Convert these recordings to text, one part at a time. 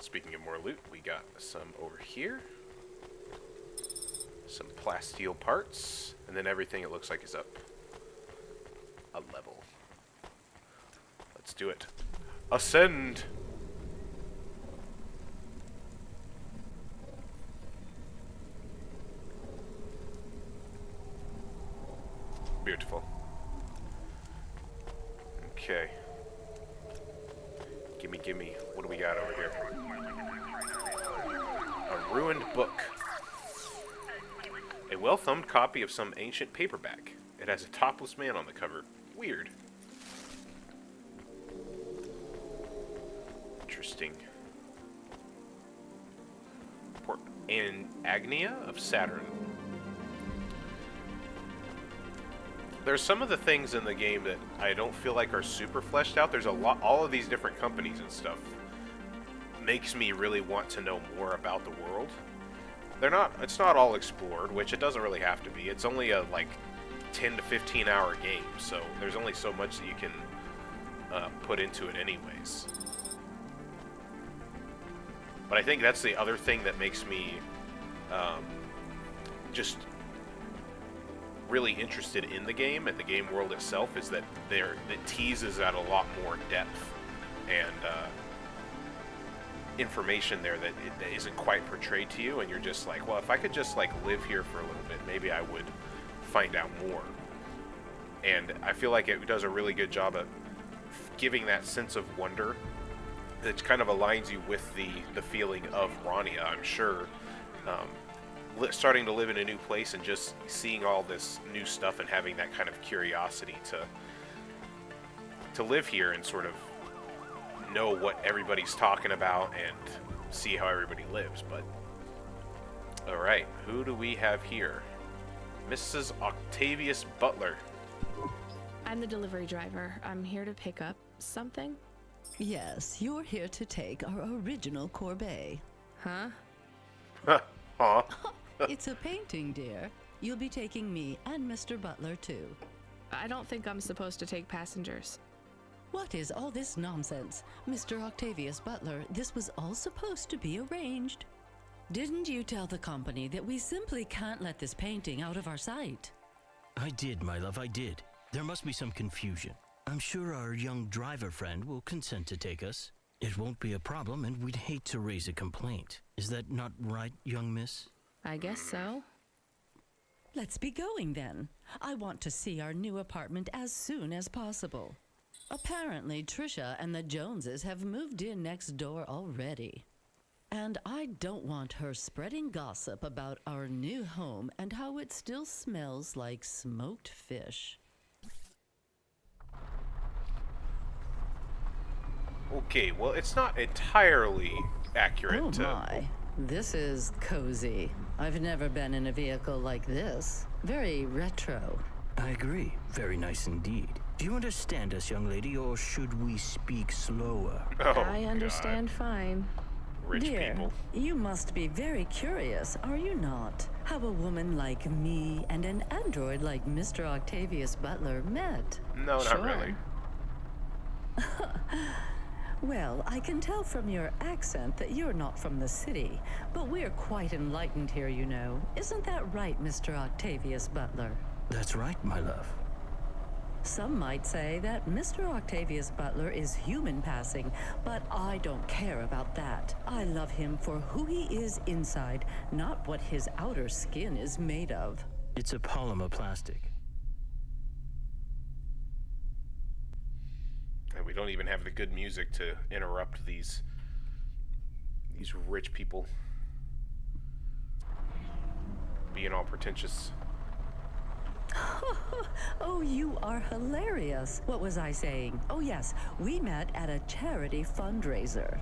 speaking of more loot, we got some over here. Some plasteel parts. And then everything it looks like is up a level. Let's do it. Ascend! Beautiful. Okay. Gimme. What do we got over here? A ruined book. A well-thumbed copy of some ancient paperback. It has a topless man on the cover. Weird. Interesting. Port Agnia of Saturn. There's some of the things in the game that I don't feel like are super fleshed out. There's a lot, all of these different companies and stuff makes me really want to know more about the world. It's not all explored, which it doesn't really have to be. It's only a like 10 to 15 hour game, so there's only so much that you can put into it anyways. But I think that's the other thing that makes me just really interested in the game and the game world itself, is that it teases at a lot more depth and information there that isn't quite portrayed to you, and you're just like, well, if I could just like live here for a little bit, maybe I would find out more. And I feel like it does a really good job of giving that sense of wonder that kind of aligns you with the feeling of Rania, I'm sure. Starting to live in a new place and just seeing all this new stuff and having that kind of curiosity to live here and sort of know what everybody's talking about and see how everybody lives. But alright, who do we have here? Mrs. Octavius Butler. I'm the delivery driver. I'm here to pick up something. Yes, you're here to take our original corbeille. Huh? Aw. It's a painting, dear. You'll be taking me and Mr. Butler, too. I don't think I'm supposed to take passengers. What is all this nonsense? Mr. Octavius Butler, this was all supposed to be arranged. Didn't you tell the company that we simply can't let this painting out of our sight? I did, my love, I did. There must be some confusion. I'm sure our young driver friend will consent to take us. It won't be a problem, and we'd hate to raise a complaint. Is that not right, young miss? I guess so. Let's be going, then. I want to see our new apartment as soon as possible. Apparently, Trisha and the Joneses have moved in next door already. And I don't want her spreading gossip about our new home and how it still smells like smoked fish. Okay, well, it's not entirely accurate. Oh my, this is cozy. I've never been in a vehicle like this. Very retro. I agree. Very nice indeed. Do you understand us, young lady, or should we speak slower? Oh, I understand fine. Rich Dear, people. you must be very curious, are you not? How a woman like me and an android like Mr. Octavius Butler met. No, not really. Well, I can tell from your accent that you're not from the city, but we're quite enlightened here, you know. Isn't that right, Mr. Octavius Butler? That's right, my love. Some might say that Mr. Octavius Butler is human passing, but I don't care about that. I love him for who he is inside, not what his outer skin is made of. It's a polymer plastic. And we don't even have the good music to interrupt these rich people being all pretentious. Oh, you are hilarious. What was I saying? Oh, yes, we met at a charity fundraiser.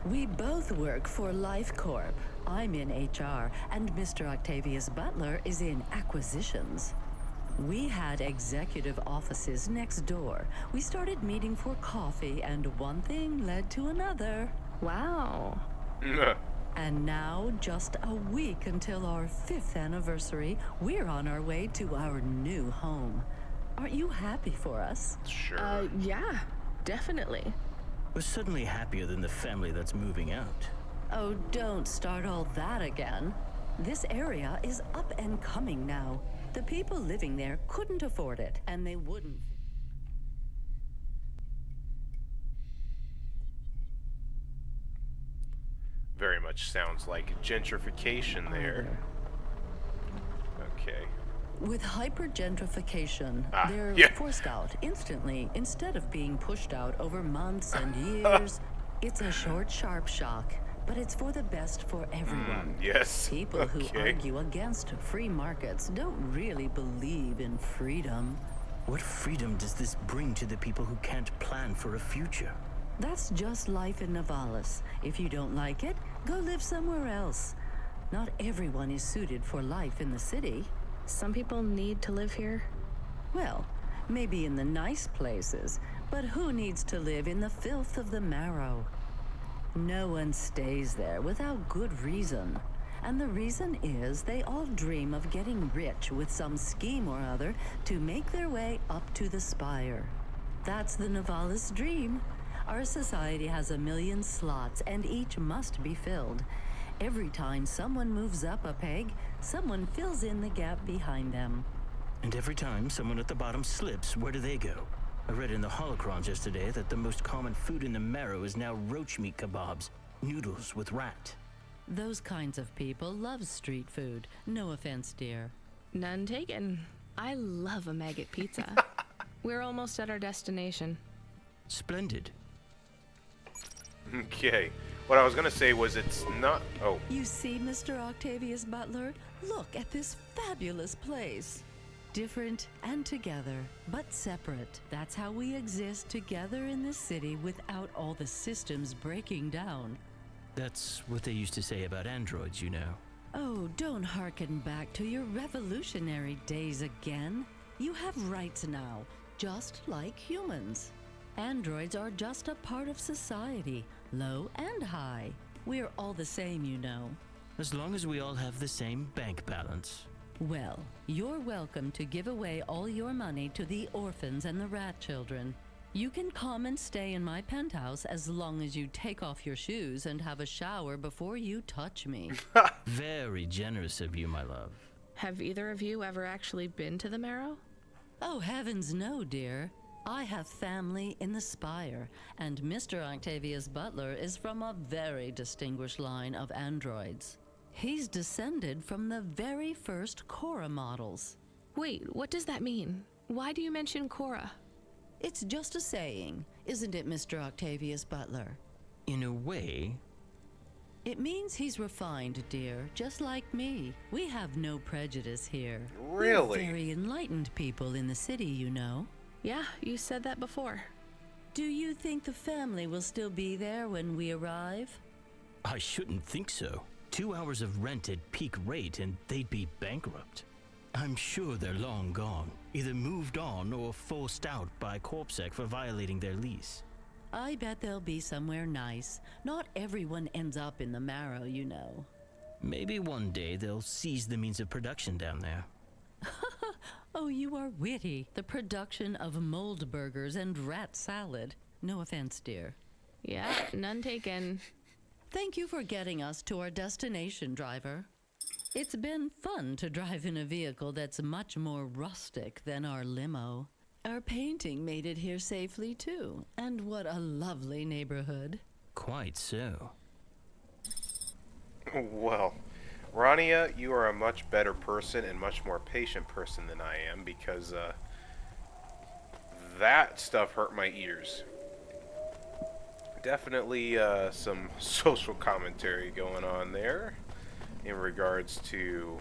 We both work for Life Corp. I'm in HR, and Mr. Octavius Butler is in acquisitions. We had executive offices next door. We started meeting for coffee, and one thing led to another. Wow. And now, just a week until our 5th anniversary, we're on our way to our new home. Aren't you happy for us? Sure. Yeah, definitely. was suddenly happier than the family that's moving out. Oh, don't start all that again. This area is up and coming now. The people living there couldn't afford it, and they wouldn't. Very much sounds like gentrification there. Okay. With hypergentrification, they're forced out instantly instead of being pushed out over months and years. It's a short, sharp shock, but it's for the best for everyone. Yes. People who argue against free markets don't really believe in freedom. What freedom does this bring to the people who can't plan for a future? That's just life in Nivalis. If you don't like it, go live somewhere else. Not everyone is suited for life in the city. Some people need to live here. Well, maybe in the nice places, but who needs to live in the filth of the Marrow? No one stays there without good reason. And the reason is they all dream of getting rich with some scheme or other to make their way up to the spire. That's the Nivalis dream. Our society has 1 million slots, and each must be filled. Every time someone moves up a peg, someone fills in the gap behind them. And every time someone at the bottom slips, where do they go? I read in the holocrons yesterday that the most common food in the Marrow is now roach meat kebabs, noodles with rat. Those kinds of people love street food. No offense, dear. None taken. I love a maggot pizza. We're almost at our destination. Splendid. Okay. What I was gonna say was it's not... Oh. You see, Mr. Octavius Butler? Look at this fabulous place. Different and together, but separate. That's how we exist together in this city without all the systems breaking down. That's what they used to say about androids, you know. Oh, don't hearken back to your revolutionary days again. You have rights now, just like humans. Androids are just a part of society, low and high. We're all the same, you know. As long as we all have the same bank balance. Well, you're welcome to give away all your money to the orphans and the rat children. You can come and stay in my penthouse as long as you take off your shoes and have a shower before you touch me. Very generous of you, my love. Have either of you ever actually been to the Marrow? Oh, heavens no, dear. I have family in the Spire, and Mr. Octavius Butler is from a very distinguished line of androids. He's descended from the very first Cora models. Wait, what does that mean? Why do you mention Cora? It's just a saying, isn't it, Mr. Octavius Butler? In a way. It means he's refined, dear, just like me. We have no prejudice here. Really? We're very enlightened people in the city, you know. Yeah, you said that before. Do you think the family will still be there when we arrive? I shouldn't think so. 2 hours of rent at peak rate and they'd be bankrupt. I'm sure they're long gone, either moved on or forced out by Corpsec for violating their lease. I bet they'll be somewhere nice. Not everyone ends up in the Marrow, you know. Maybe one day they'll seize the means of production down there. Oh, you are witty. The production of mold burgers and rat salad. No offense, dear. Yeah, none taken. Thank you for getting us to our destination, driver. It's been fun to drive in a vehicle that's much more rustic than our limo. Our painting made it here safely, too. And what a lovely neighborhood. Quite so. Well, Rania, you are a much better person and much more patient person than I am because that stuff hurt my ears. Definitely some social commentary going on there in regards to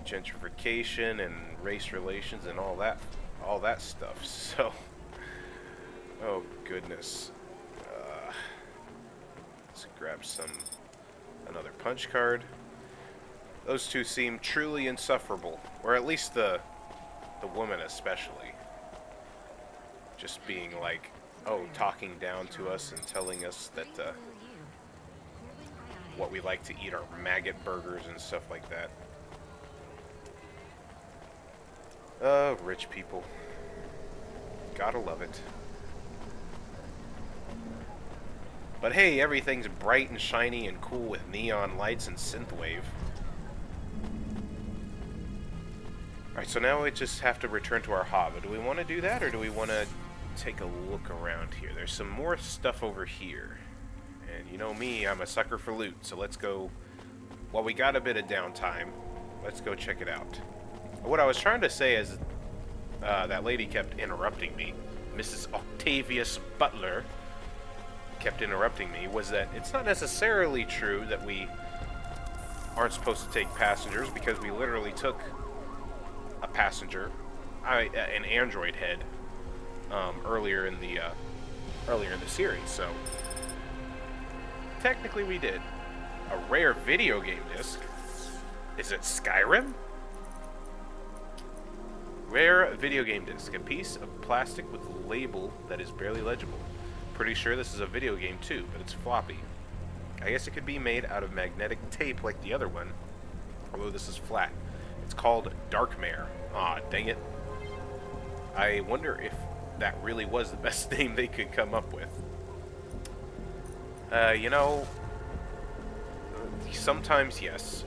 gentrification and race relations and all that stuff. So, oh goodness. Let's grab another punch card. Those two seem truly insufferable, or at least the woman especially. Just being like, talking down to us and telling us that what we like to eat are maggot burgers and stuff like that. Rich people. Gotta love it. But hey, everything's bright and shiny and cool with neon lights and synthwave. Alright, so now we just have to return to our HOVA. Do we want to do that, or do we want to take a look around here? There's some more stuff over here. And you know me, I'm a sucker for loot, so let's go... While we got a bit of downtime, let's go check it out. What I was trying to say is... that lady kept interrupting me. Mrs. Octavius Butler kept interrupting me, was that it's not necessarily true that we aren't supposed to take passengers, because we literally took a passenger, an android head, earlier in the series. So technically we did. A rare video game disc. Is it Skyrim? Rare video game disc. A piece of plastic with a label that is barely legible. Pretty sure this is a video game too, but it's floppy. I guess it could be made out of magnetic tape like the other one, although this is flat. It's called Darkmare. Aw, dang it. I wonder if that really was the best name they could come up with. You know, sometimes yes.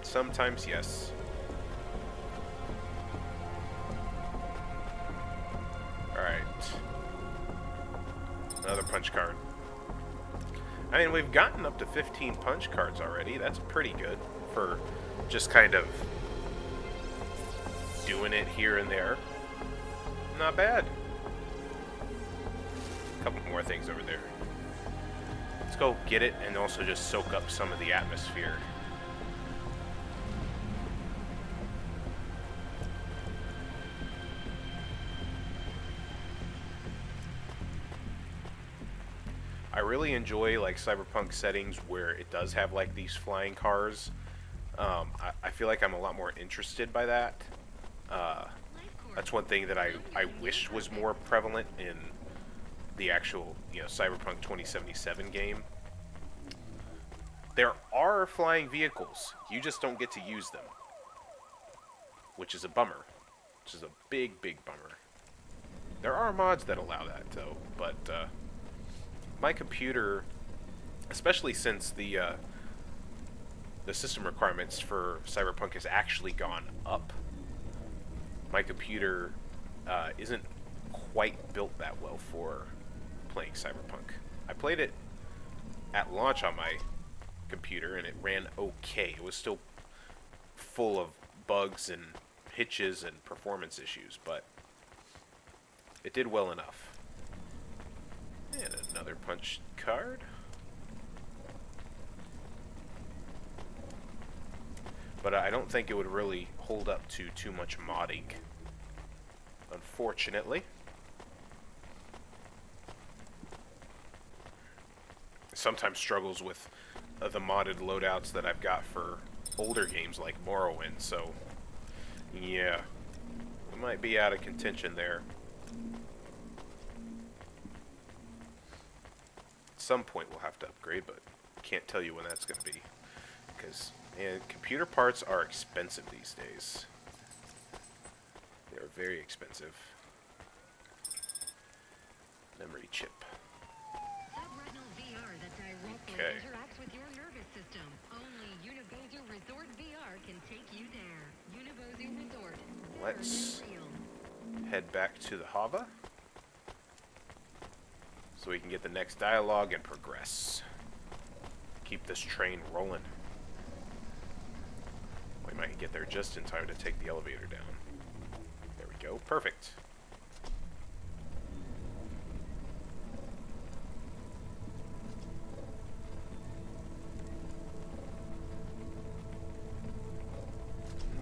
Sometimes yes. Alright. Another punch card. I mean, we've gotten up to 15 punch cards already. That's pretty good for just kind of doing it here and there. Not bad. A couple more things over there. Let's go get it and also just soak up some of the atmosphere. I really enjoy like cyberpunk settings where it does have like these flying cars. I feel like I'm a lot more interested by that. That's one thing that I wish was more prevalent in the actual, you know, Cyberpunk 2077 game. There are flying vehicles. You just don't get to use them, which is a bummer. Which is a big, big bummer. There are mods that allow that, though, but my computer, especially since the system requirements for Cyberpunk has actually gone up, my computer isn't quite built that well for playing Cyberpunk. I played it at launch on my computer and it ran okay. It was still full of bugs and hitches and performance issues, but it did well enough. And another punch card. But I don't think it would really hold up to too much modding, unfortunately. Sometimes struggles with the modded loadouts that I've got for older games like Morrowind, so yeah, we might be out of contention there. At some point we'll have to upgrade, but can't tell you when that's going to be, because man, computer parts are expensive these days. They're very expensive. Memory chip. Okay. Interacts with your nervous system. Only Unibozu Resort VR can take you there. Unibozu Resort. Let's head back to the HOVA so we can get the next dialogue and progress. Keep this train rolling. We might get there just in time to take the elevator down. There we go. Perfect.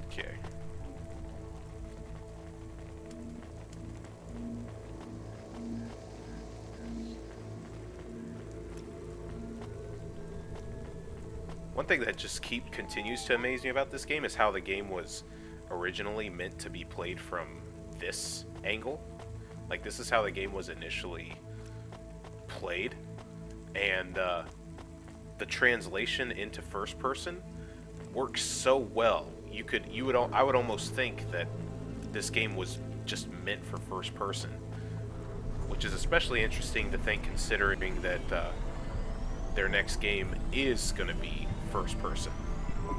Okay. One thing that just continues to amaze me about this game is how the game was originally meant to be played from this angle. Like, this is how the game was initially played, and the translation into first person works so well. I would almost think that this game was just meant for first person, which is especially interesting to think, considering that their next game is going to be first person,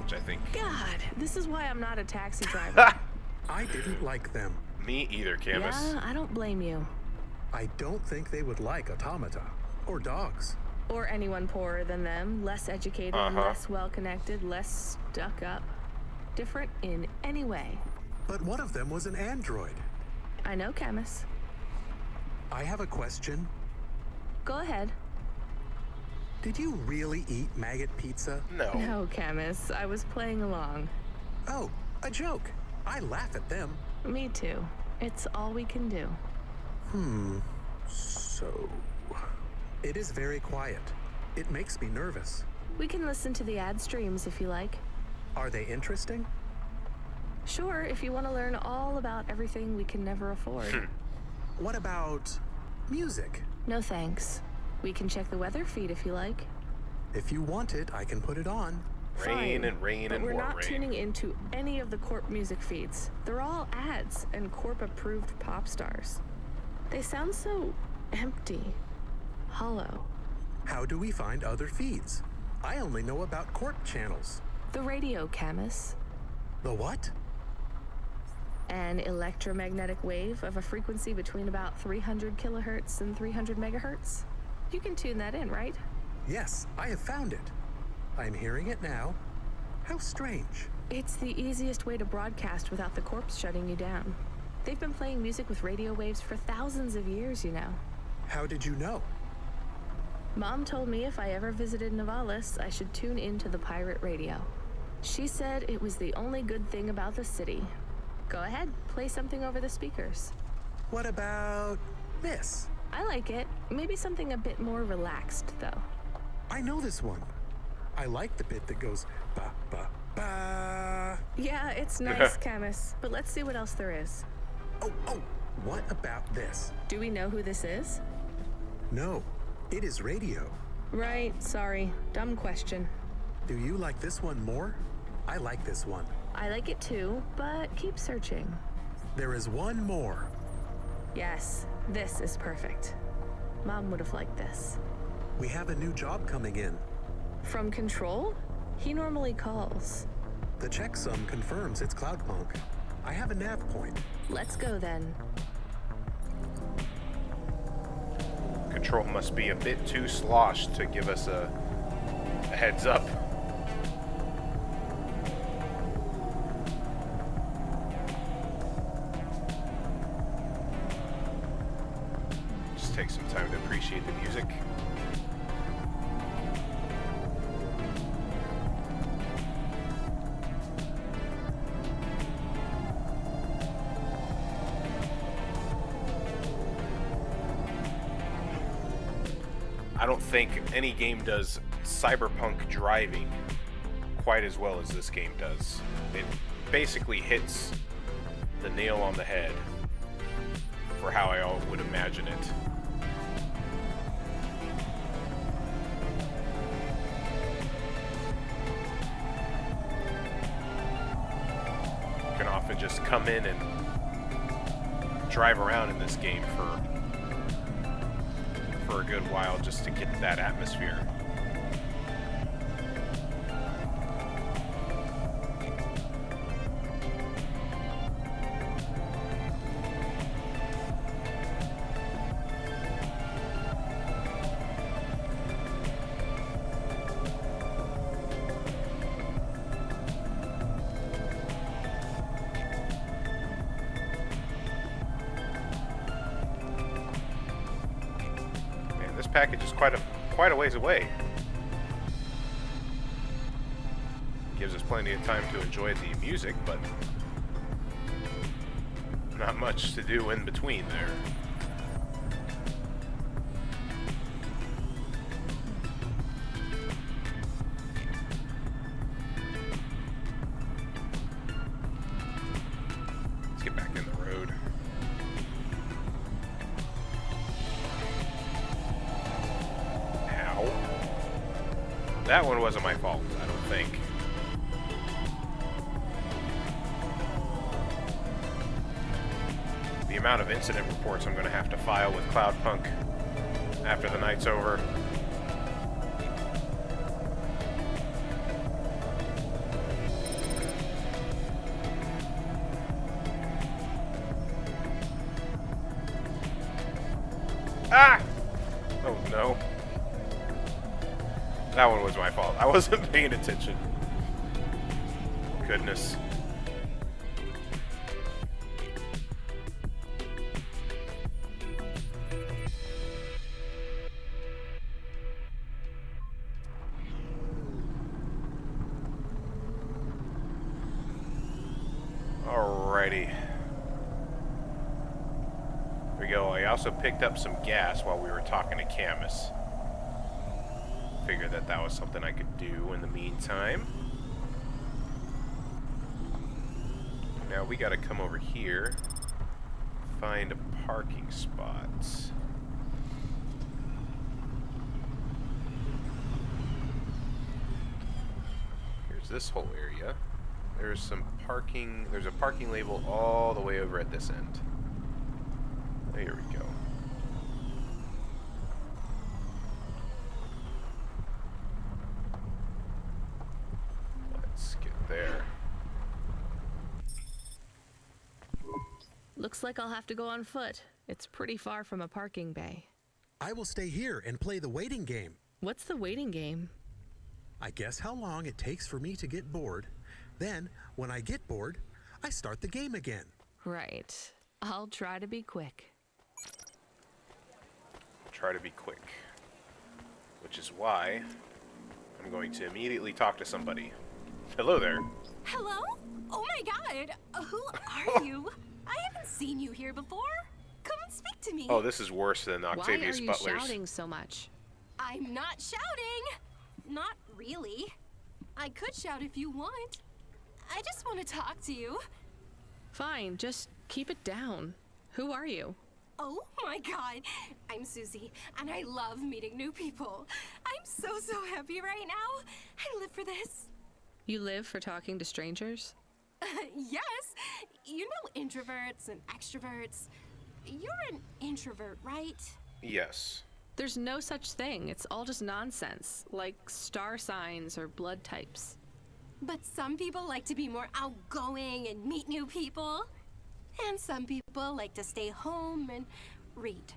which I think... God, this is why I'm not a taxi driver. I didn't like them. Me either, Camus. Yeah, I don't blame you. I don't think they would like automata or dogs. Or anyone poorer than them, less educated, less well-connected, less stuck up. Different in any way. But one of them was an android. I know, Camus. I have a question. Go ahead. Did you really eat maggot pizza? No. No, Camus. I was playing along. Oh, a joke. I laugh at them. Me too. It's all we can do. So... It is very quiet. It makes me nervous. We can listen to the ad streams if you like. Are they interesting? Sure, if you want to learn all about everything we can never afford. What about music? No thanks. We can check the weather feed if you like. If you want it, I can put it on. Rain Fine, and rain but and we're more not rain. tuning into any of the Corp music feeds. They're all ads and Corp-approved pop stars. They sound so empty, hollow. How do we find other feeds? I only know about Corp channels. The radio, Camus. The what? An electromagnetic wave of a frequency between about 300 kilohertz and 300 megahertz. You can tune that in, right? Yes, I have found it. I'm hearing it now. How strange. It's the easiest way to broadcast without the Corps shutting you down. They've been playing music with radio waves for thousands of years, you know. How did you know? Mom told me if I ever visited Nivalis, I should tune into the pirate radio. She said it was the only good thing about the city. Go ahead, play something over the speakers. What about this? I like it. Maybe something a bit more relaxed, though. I know this one. I like the bit that goes ba ba ba. Yeah, it's nice, Camus, but let's see what else there is. Oh, what about this? Do we know who this is? No, it is radio. Right, sorry. Dumb question. Do you like this one more? I like this one. I like it too, but keep searching. There is one more. Yes, this is perfect. Mom would have liked this. We have a new job coming in. From Control? He normally calls. The checksum confirms it's Cloudpunk. I have a nav point. Let's go then. Control must be a bit too sloshed to give us a heads up. Just take some time to appreciate the music. I don't think any game does cyberpunk driving quite as well as this game does. It basically hits the nail on the head for how I would imagine it. You can often just come in and drive around in this game for a good while just to get that atmosphere. This package is quite a ways away. Gives us plenty of time to enjoy the music, but not much to do in between there. Let's get back in the road. That one wasn't my fault, I don't think. The amount of incident reports I'm going to have to file with Cloudpunk after the night's over. Ah! Oh no. That one was my fault. I wasn't paying attention. Goodness. Alrighty. There we go. I also picked up some gas while we were talking to Camus. Figured that that was something I could do in the meantime. Now we gotta come over here, find a parking spot. Here's this whole area. There's some parking, there's a parking label all the way over at this end. There we go. Let's get there. Looks like I'll have to go on foot. It's pretty far from a parking bay. I will stay here and play the waiting game. What's the waiting game? I guess how long it takes for me to get bored. Then, when I get bored, I start the game again. Right. I'll try to be quick. Try to be quick. Which is why I'm going to immediately talk to somebody. Hello there. Hello? Oh my god! Who are you? I haven't seen you here before. Come and speak to me. Oh, this is worse than Octavius Why are you Butler's. shouting so much? I'm not shouting. Not really. I could shout if you want. I just want to talk to you. Fine, just keep it down. Who are you? Oh my god. I'm Susie, and I love meeting new people. I'm so happy right now. I live for this. You live for talking to strangers? Yes. You know introverts and extroverts. You're an introvert, right? Yes. There's no such thing. It's all just nonsense, like star signs or blood types. But some people like to be more outgoing and meet new people. And some people like to stay home and read.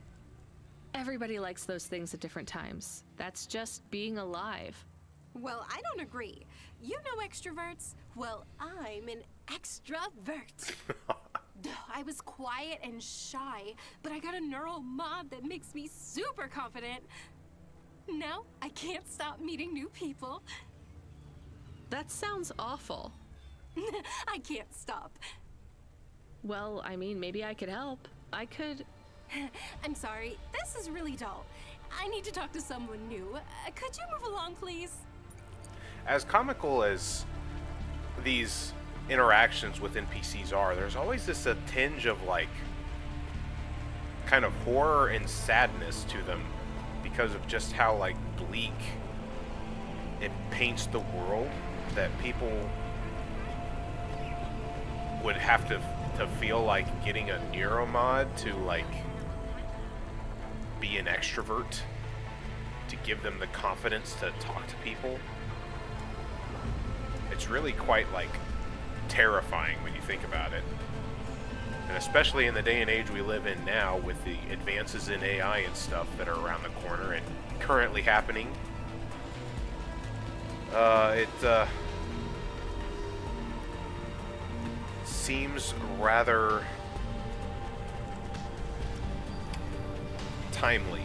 Everybody likes those things at different times. That's just being alive. Well, I don't agree. You know extroverts? Well, I'm an extrovert. I was quiet and shy, but I got a neural mod that makes me super confident. Now, I can't stop meeting new people. That sounds awful. I can't stop. Well, I mean, maybe I could help. I could... I'm sorry, this is really dull. I need to talk to someone new. Could you move along, please? As comical as these interactions with NPCs are, there's always this a tinge of like kind of horror and sadness to them because of just how like bleak it paints the world that people would have to feel like getting a neuromod to like be an extrovert to give them the confidence to talk to people. It's really quite like terrifying when you think about it. And especially in the day and age we live in now with the advances in AI and stuff that are around the corner and currently happening. It seems rather timely,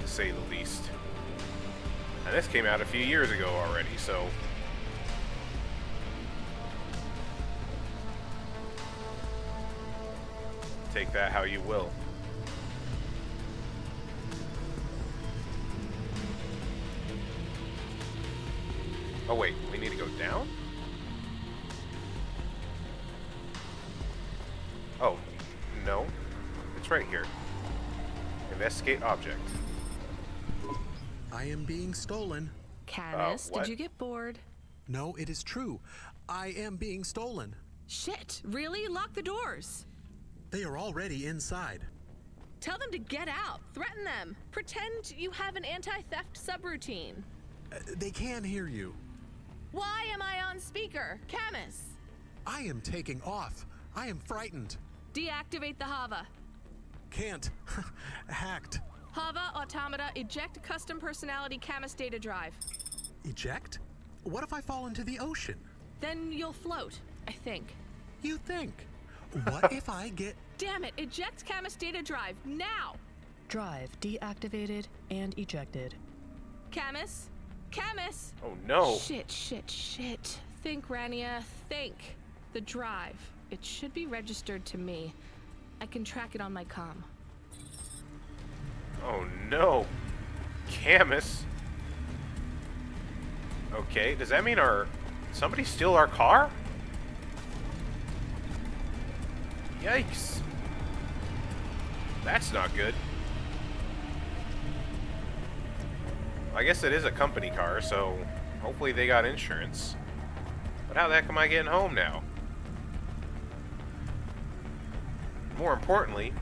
to say the least. And this came out a few years ago already, so take that how you will. Oh wait, we need to go down? Oh, no. It's right here. Investigate object. I am being stolen. Camus, what? did you get bored? No, it is true. I am being stolen. Shit, really? Lock the doors. They are already inside. Tell them to get out. Threaten them. Pretend you have an anti-theft subroutine. They can hear you. Why am I on speaker? Camus! I am taking off. I am frightened. Deactivate the HOVA. can't. Hacked. HOVA Automata eject custom personality Camus data drive. Eject? What if I fall into the ocean? Then you'll float, I think. You think? What if I get... Damn it, eject Camus data drive, now! Drive deactivated and ejected. Camus? Camus! Oh no. Shit. Think, Rania, think. The drive. It should be registered to me. I can track it on my comm. Oh no. Camus. Okay, does that mean somebody steal our car? Yikes. That's not good. I guess it is a company car, so hopefully they got insurance. But how the heck am I getting home now? More importantly,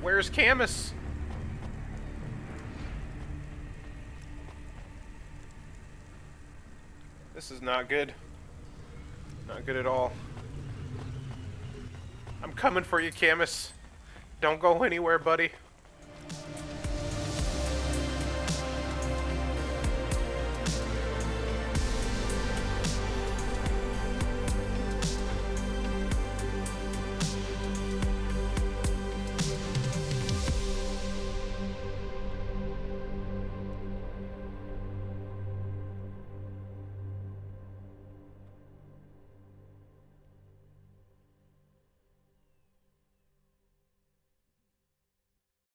where's Camus? This is not good. Not good at all. I'm coming for you, Camus. Don't go anywhere, buddy.